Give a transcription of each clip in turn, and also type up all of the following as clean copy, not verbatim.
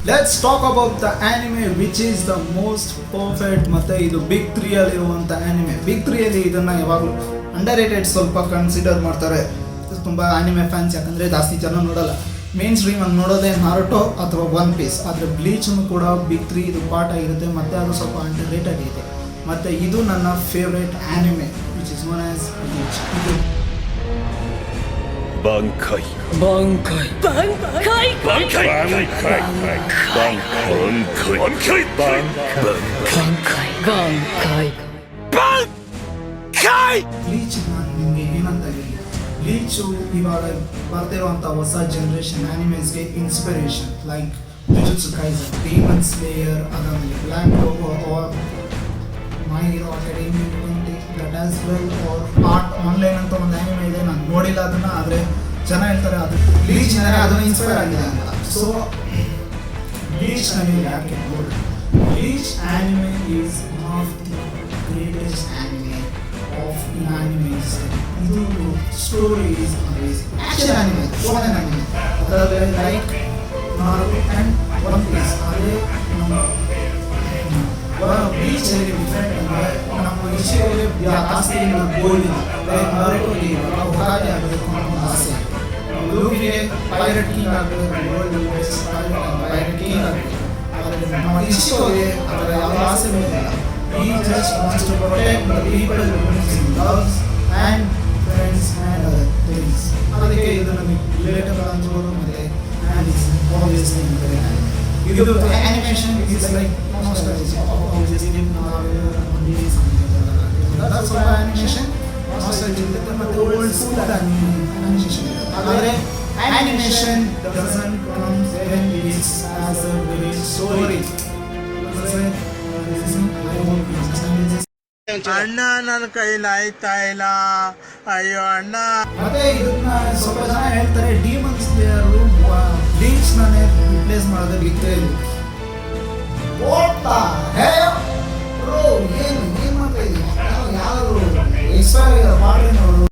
Let's talk about the anime which is the most perfect. ಮತ್ತು ಇದು big 3 ಅಲ್ಲಿರುವಂಥ anime. Big 3 ಅಲ್ಲಿ ಇದನ್ನು ಯಾವಾಗಲೂ ಅಂಡರ್ ರೇಟೆಡ್ ಸ್ವಲ್ಪ ಕನ್ಸಿಡರ್ ಮಾಡ್ತಾರೆ ತುಂಬ ಆನಿಮೆ ಫ್ಯಾನ್ಸ್, ಯಾಕಂದರೆ ಜಾಸ್ತಿ ಜನ ನೋಡಲ್ಲ. ಮೇನ್ ಸ್ಟ್ರೀಮ್ ಆಗಿ ನೋಡೋದೇ ನಾರುಟೋ ಅಥವಾ ಒನ್ ಪೀಸ್. ಆದರೆ ಬ್ಲೀಚನ್ನು ಕೂಡ ಬಿಗ್ 3 ಇದು ಪಾರ್ಟ್ ಆಗಿರುತ್ತೆ, ಮತ್ತು ಅದು ಸ್ವಲ್ಪ ಅಂಡರ್ ರೇಟೆಡ್ ಇದೆ. ಮತ್ತು ಇದು ನನ್ನ favourite anime which is known as bleach. ಇದು Bankai. Bankai. Bankai. Bankai. Bankai. Bankai. Bankai. Bankai. Bankai. Bankai. Bleach ನಿಮಗೆ ಏನಂತ ಹೇಳಿ, ಬ್ಲೀಚು ಇವಾಗ ಬರ್ತಿರುವಂಥ ಹೊಸ ಜನರೇಷನ್ ಆನಿಮೇಸ್ಗೆ inspiration. Like Jujutsu Kaisen, Demon Slayer, ಅದಾದಮೇಲೆ Black Clover or My Hero Academia that as well or Art Online ಅಂತ ಒಂದು ಆನಿಮೆ ಇದೆ. ನಾನು ನೋಡಿಲ್ಲ ಅದನ್ನು, ಆದರೆ ಜನ ಹೇಳ್ತಾರೆ ಅದು ಬ್ಲೀಚ್ ಅದನ್ನು ಇನ್ಸ್ಪೈರ್ ಆಗಿದೆ ಅಂತ. ಸೊ ಬ್ಲೀಚ್ ನನಗೆ ಯಾಕೆ ನೋಡಿ, Bleach anime is one of the greatest anime of in animes. ಇದು story is action anime, shonen anime. ಅದರಲ್ಲಿ like Naruto and One Piece. ಅದೇ ನಮ್ಮ ಬ್ಲೀಚ್ ಅಲ್ಲಿ ಡಿಫ್ರೆಂಟ್ ಅಂದರೆ ನಮ್ಮ ವಿಷಯದಲ್ಲಿ ಜಾಸ್ತಿ ಗೋಲ್ ಇಲ್ಲ. ಲೈಕ್ ನಾರುಟೋಗೆ ಹೊರಗೆ ಆಗಬೇಕು ಅನ್ನೋ ಆಸೆ, ಲೂಫಿಗೆ ಪೈರಟ್ ಕಿಂಗ್ ಆಗಬೇಕು, ಗೋಲ್ಡ್ ಪೈರಟ್ ಕಿಂಗ್ ಆಗಬೇಕು. ಆದರೆ ನಮ್ಮ ಇಶಿಕೋಗೆ ಅದರ ಯಾವ ಆಸೆ ಇಲ್ಲ. He just wants to protect the people he loves and friends and other things. ಅದಕ್ಕೆ ಇದು ನಮಗೆ ರಿಲೇಟಬಲ್ ಅನ್ಸೋದು. ಮತ್ತು ಆ್ಯಂಡ್ ಇಟ್ಸ್ ಆಬ್ವಿಯಸ್ಲಿ ಇದು animation is like nostalgia. Obviously that's why animation nostalgia ಇರುತ್ತೆ. ಮತ್ತು ಓಲ್ಡ್ ಸ್ಕೂಲ್ ಆನಿಮೇಷನ್ ಇದೆ. ಆದರೆ animation doesn't comes when it's as a great story. ಅಣ್ಣ ನನ್ನ ಕೈಲಿ ಆಯ್ತಾ ಇಲ್ಲ, ಅಯ್ಯೋ ಅಣ್ಣ. ಮತ್ತೆ ಇದನ್ನ ಸ್ವಲ್ಪ ಜನ ಹೇಳ್ತಾರೆ ಡೀಮನ್ ಸ್ಲೇಯರ್ ಬ್ಲೀಚ್ ನಾನೇ ರಿಪ್ಲೇಸ್ ಮಾಡೋದು ಬಿಗ್ 3 ಅಲ್ಲಿ. ಏನು ಮಾಡ್ತಾ ಇದ್ದೀವಿ, ಯಾರು ಇನ್ಸ್ಪೈರ್ ಮಾಡ್ರಿ ನೋಡು.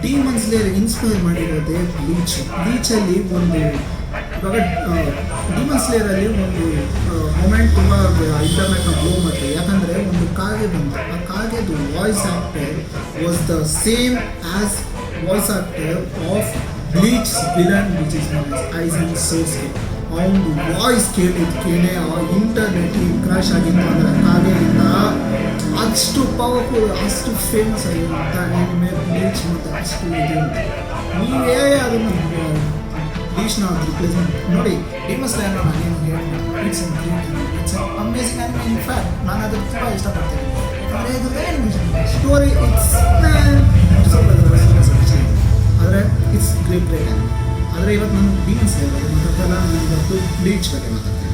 ಡೀಮನ್ ಸ್ಲೇಯರ್ ಇನ್ಸ್ಪೈರ್ ಮಾಡಿರೋದೇ ಬ್ಲೀಚಲ್ಲಿ ಒಂದು ಇವಾಗ ಡಿಮನ್ ಸ್ಲೇಯರಲ್ಲಿ ಒಂದು ಮೊಮೆಂಟ್ ತುಂಬ ಇಂಟರ್ನೆಟ್ನ ಬ್ಲೋ ಮಾಡ್ತಾರೆ. ಯಾಕಂದರೆ ಒಂದು ಕಾಗೆ ಬಂತು, ಆ ಕಾಗೆದು voice actor was the same as voice actor of Bleach villain which is known as Aizen Sosuke. ಅವನು ವಾಯ್ಸ್ ಕೇಳಿದ್ಕೇನೆ ಇಂಟರ್ನೆಟ್ ಕ್ರಾಶ್ ಆಗಿತ್ತು. ಅಂದರೆ ಕಾಗೆಯಿಂದ ಅಷ್ಟು ಪವರ್ಫುಲ್, ಅಷ್ಟು ಫೇಮಸ್ ಆಗಿರುವಂಥ ಆನಿಮೆ ಬ್ಲೀಚ್. ಮತ್ತು ಅಷ್ಟು ಇದು ನೀವೇ ಅದನ್ನು ಬ್ಲೀಚ್ನ ರಿಪ್ಲೇಸ್ಮೆಂಟ್ ನೋಡಿ. ಡಿಮನ್ ಸ್ಲೇಯರ್ನ ನಾನೇನು ಹೇಳಿ, it's amazing anime. In fact ನಾನು ಅದನ್ನು ತುಂಬ ಇಷ್ಟಪಡ್ತೀನಿ. ಯಾಕಂದರೆ ಇದು ಆನಿಮೇಷನ್ ಸ್ಟೋರಿ ಆದರೆ ಇಟ್ಸ್ ಗ್ರೇಟ್ ಆನಿಮೆ. ಆದರೆ ಇವತ್ತು ನಾನು ಡಿಮನ್ ಸ್ಲೇಯರ್ ಬಗ್ಗೆ ಮಾತಾಡ್ತಲ್ಲ, ನಾನು ಇವತ್ತು ಬ್ಲೀಚ್ ಬಗ್ಗೆ ಮಾತಾಡ್ತೀನಿ.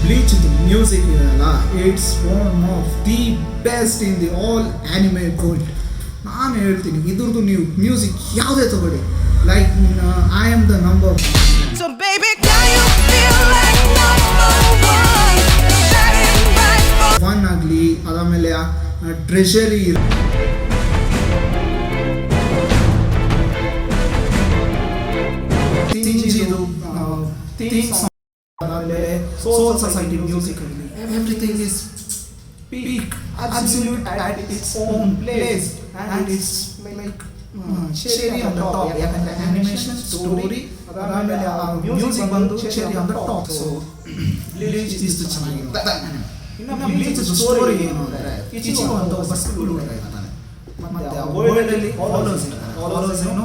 ಬ್ಲೀಚ್ದು ಮ್ಯೂಸಿಕ್ ಇದೆಯಲ್ಲ, it's one of the best in the all anime gold. ನಾನು ಹೇಳ್ತೀನಿ ಇದ್ರದ್ದು ನೀವು ಮ್ಯೂಸಿಕ್ ಯಾವುದೇ ತಗೊಳ್ಳಿ, like I am the number one. So baby, can you feel like number one ಆಗಲಿ, ಅದಾದಮೇಲೆ ಟ್ರೆಷರಿ, ಅದಾದಮೇಲೆ ಸೋಲ್ ಸೊಸೈಟಿ ಮ್ಯೂಸಿಕ್ ಆಗಲಿ, everything is peak absolute at its own place and it's like cherry on the top. ಯಾಕಂದರೆ animation story ಅದಾದಮೇಲೆ ಆ music ಬಂದು cherry on the top. So bleach ಇಷ್ಟು ಚೆನ್ನಾಗಿರುತ್ತೆ. ಇನ್ನು ಬ್ಲೀಚ್ ಸ್ಟೋರಿ ಏನು ಅಂದರೆ, ಇಚಿಗೋ ಅಂತ ಒಬ್ಬ ಸ್ಕೂಲ್ ಹುಡುಗ ಇರ್ತಾನೆ. ಮತ್ತು ಆ ವರ್ಲ್ಡಲ್ಲಿ ಆಲೋಸ್ ಇರ್ತಾನೆ. ಆಲೋಸ್ ಏನು,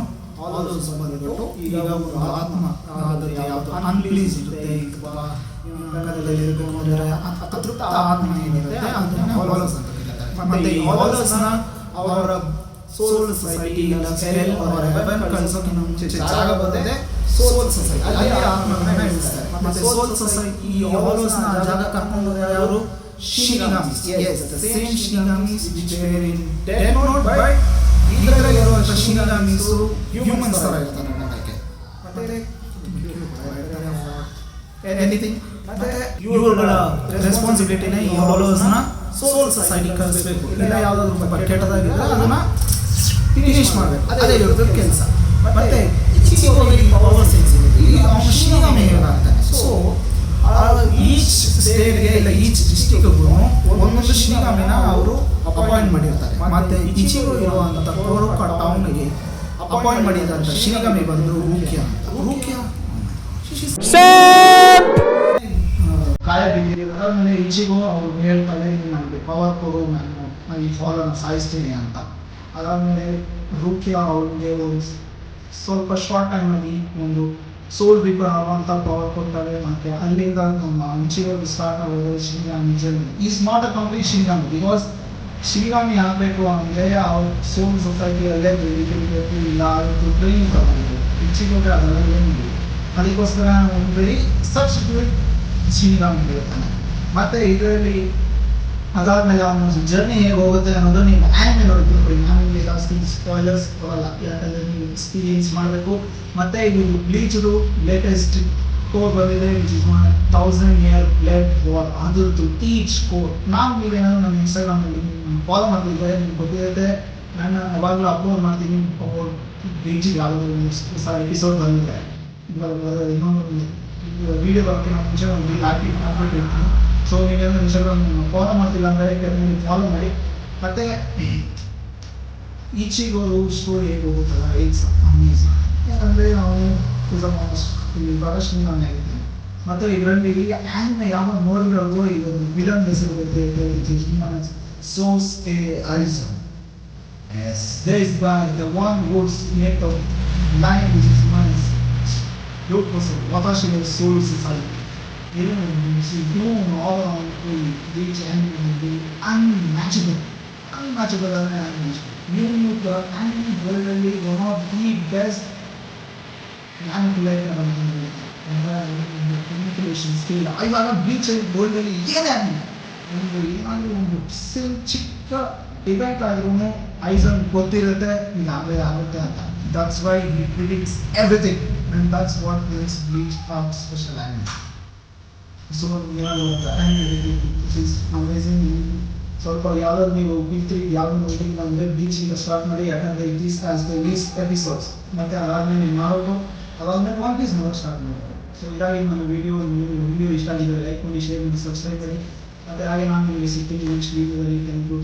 ಆಲೋಸ್ ಬಂದ್ಬಿಟ್ಟು ಈಗ ಒಂದು ಆತ್ಮ, ಅದು ಯಾವುದು ಅನ್ಪ್ಲೀಸ್ ಇರುತ್ತೆ, ಕನ್ನಡದಲ್ಲಿ ಇರಬೇಕು ಅಂದರೆ ಅತೃಪ್ತ ಆತ್ಮ ಏನಿರುತ್ತೆ ಅದನ್ನು ಆಲೋಸ್ ಅಂತ ಕರೀತಾರೆ. ಮತ್ತು ಈ ಆಲೋಸ್ನ ಅವರ ಸೋಲ್ ಸೊಸೈಟಿ ಇಲ್ಲ ಹೆಲ್ ಆರ್ ಹೆವೆನ್ ಕಳಿಸೋಕೆ ಮುಂಚೆ ಜಾಗ ಬಂದಿದೆ ಸೋಲ್ ಸೊಸೈಟಿ, ಅಲ್ಲಿ ಆತ್ಮಗಳನ್ನ ಇಳಿಸ್ತಾರೆ. ಮತ್ತೆ ಸೋಲ್ ಸೊಸೈಟಿ ಈ ಆಲೋಸ್ನ ಜಾಗ ಕರ್ಕೊಂಡು ಯಾರು, shinigamis. Yes, the same shinigamis which were in Death Note. But ಇದರಲ್ಲಿ ಇರುವಂಥ ಶಿನಿಗಾಮಿಸ್ ಹ್ಯೂಮನ್ಸ್ ಥರ ಇರ್ತಾರೆ ನೋಡೋಕ್ಕೆ. ಮತ್ತೆ ಎನಿಥಿಂಗ್. ಮತ್ತೆ ಇವುಗಳ ರೆಸ್ಪಾನ್ಸಿಬಿಲಿಟಿನೇ ಈ ಆಲೋಸ್ನ ಸೋಲ್ ಸೊಸೈಟಿ ಕಳಿಸ್ಬೇಕು. ಇಲ್ಲ ಯಾವುದಾದ್ರು ಕೆಟ್ಟದಾಗಿದ್ರೆ ಅದನ್ನು ಫಿನಿಶ್ ಮಾಡಬೇಕು, ಅದೇ ಇವ್ರದ್ದು ಕೆಲಸ. ಮತ್ತು ಅಪಾಯಿಂಟ್ ಮಾಡಿದಂತ ಶಿವಗಾಮಿ ಬಂದು ರೂಕ್ಯಾ ಅಂತ. ರೂಕ್ಯಾ ಕಾಯ ಬಿದ್ದಿದೆ ಆಮೇಲೆ ಈಚೆಗೂ ಅವ್ರು ಹೇಳ್ತಾರೆ ನನಗೆ ಪವರ್ ಕೊಡು, ನಾನು ಈ ಫಾಲೋನ ಸಾಯಿಸ್ತೀನಿ ಅಂತ. ಅದಾದಮೇಲೆ ರೂಕ್ಯಾ ಅವ್ರಿಗೆ ಸ್ವಲ್ಪ ಶಾರ್ಟ್ ಟೈಮಲ್ಲಿ ಒಂದು ಸೋಲ್ ರಿಪೇರ್ ಆಗುವಂಥ ಪವರ್ ಕೊಡ್ತಾರೆ. ಮತ್ತು ಅಲ್ಲಿಂದ ನಮ್ಮ ಅಂಚಿಗಳು ಸ್ಟಾರ್ಟ್ ಆಗೋದು Shivagami journey. Is not a complete Shivagami, because Shivagami ಆಗಬೇಕು ಅಂದರೆ ಅವ್ರ ಸೋಲ್ ಸೊಸೈಟಿಯಲ್ಲೇ ಬೆಳಿಬೇಕು, ಇಲ್ಲ ಅದಕ್ಕೆ ಟ್ರೈನಿಂಗ್ ತಗೊಂಡು ಇಚ್ಚಿಗೋದ್ರೆ ಅದೆಲ್ಲ ಏನಿಲ್ಲ. ಅದಕ್ಕೋಸ್ಕರ ಒಂದು ವೆರಿ ಸಬ್ಸ್ಟಿಟ್ಯೂಟ್ ಶಿವಗಾಮಿ ಇರ್ತಾನೆ. ಮತ್ತು ಇದರಲ್ಲಿ ಅದಾದಮೇಲೆ ಅವನ ಜರ್ನಿ ಹೇಗೆ ಹೋಗುತ್ತೆ ಅನ್ನೋದು ನೀವು ಆ್ಯನಿಮೆ ನೋಡ್ತಿರ್ಬೋದು. ನಾನು ನಿಮಗೆ ಜಾಸ್ತಿ ಸ್ಪಾಯ್ಲರ್ಸ್ ಬರಲ್ಲ, ಯಾಕಂದರೆ ನೀವು ಎಕ್ಸ್ಪೀರಿಯನ್ಸ್ ಮಾಡಬೇಕು. ಮತ್ತು ಇದು ಬ್ಲೀಚ್ದು ಲೇಟೆಸ್ಟ್ ಕೋರ್ ಬಂದಿದೆ, which is 1000 year blood war. ಅದ್ರದ್ದು ಟೀಚ್ ಕೋರ್ ನಾನು ನೀವೇನಾದ್ರು ನನ್ನ ಇನ್ಸ್ಟಾಗ್ರಾಮಲ್ಲಿ ಫಾಲೋ ಮಾಡ್ತಿದ್ದೆ, ನಿಮ್ಗೆ ಗೊತ್ತಿರುತ್ತೆ. ನಾನು ಯಾವಾಗಲೂ ಅಪ್ಲೋಡ್ ಮಾಡ್ತೀನಿ ಬ್ಲೀಚಿಗೆ ಯಾವುದಾದ್ರು ಹೊಸ ಎಪಿಸೋಡ್ ಬಂದಿದೆ. ಇವಾಗ ಇನ್ನೊಂದು ವೀಡಿಯೋ ಬರೋಕ್ಕಿಂತ ಮುಂಚೆ ಒಂದು ಹಾಕ್ಬಿಟ್ಟಿರ್ತೀನಿ. ಸೊ ನೀವೇನು ಇನ್ಸ್ಟಾಗ್ರಾಮ್ ಫಾಲೋ ಮಾಡ್ತಿಲ್ಲ ಅಂದರೆ ನೀವು ಫಾಲೋ ಮಾಡಿ. ಮತ್ತು ಈಚಿಗೂ ಸ್ಟೋರಿ ಹೇಗೆ ಹೋಗುತ್ತಲ್ಲ, ಇಟ್ಸ್ ಅಮೇಝಿಂಗ್. ಯಾಕಂದರೆ ನಾವು ಇಲ್ಲಿ ಬಹಳಷ್ಟು ನಾನು ಆಗಿದ್ದೀನಿ. ಮತ್ತು ಇದರಲ್ಲಿ ಆ್ಯನಿಮೆ ಯಾವಾಗ ನೋಡಿರೋದು ಇದು ವಿಲನ್ ಹೆಸರು Sosuke Aizen. There is the one who's made of lion, which is nice. Look for some. Watashi no soul society. You know, all around the beach and the unmatchable. Unmatchable animation. You the anime world ಅಲ್ಲಿ one of the best manipulator manipulation skill. ಇವಾಗ beach world ಅಲ್ಲಿ ಏನಾಗಿದೆ ಒಂದು ಏನಾದರೂ ಒಂದು ಚಿಕ್ಕ event ಆದ್ರೂ ಐಸನ್ ಗೊತ್ತಿರುತ್ತೆ ಇದು ಆಗುತ್ತೆ ಅಂತ. That's why he predicts everything, and that's what makes Bleach special anime. So it is amazing. ಸ್ವಲ್ಪ ಯಾವ್ದಾದ್ರು ನೀವು ಬಿಟ್ಟು ಯಾವ್ದು ನೋಡಿ ಅಂದರೆ ಬ್ಲೀಚಿಂದ ಸ್ಟಾರ್ಟ್ ಮಾಡಿ, ಯಾಕಂದರೆ it is as the least episodes. ಮತ್ತು ಅದಾದಮೇಲೆ ನೀವು ಮಾಡೋದು ಅದಾದಮೇಲೆ ಒನ್ ಪೀಸ್ ನೋಡೋಕೆ ಸ್ಟಾರ್ಟ್ ಮಾಡಿ. ಸೊ ಇದಾಗಿ ನನ್ನ ವಿಡಿಯೋ ಇಷ್ಟ ಆಗಿದ್ರೆ ಲೈಕ್ ಮಾಡಿ, ಶೇರ್ ಮಾಡಿ, ಸಬ್ಸ್ಕ್ರೈಬ್ ಮಾಡಿ. ಮತ್ತು ಹಾಗೆ ನಾನು ನಿಮಗೆ ಸಿಗ್ತೀನಿ ನೆಕ್ಸ್ಟ್ ವೀಡಿಯೋದಲ್ಲಿ. Thank you.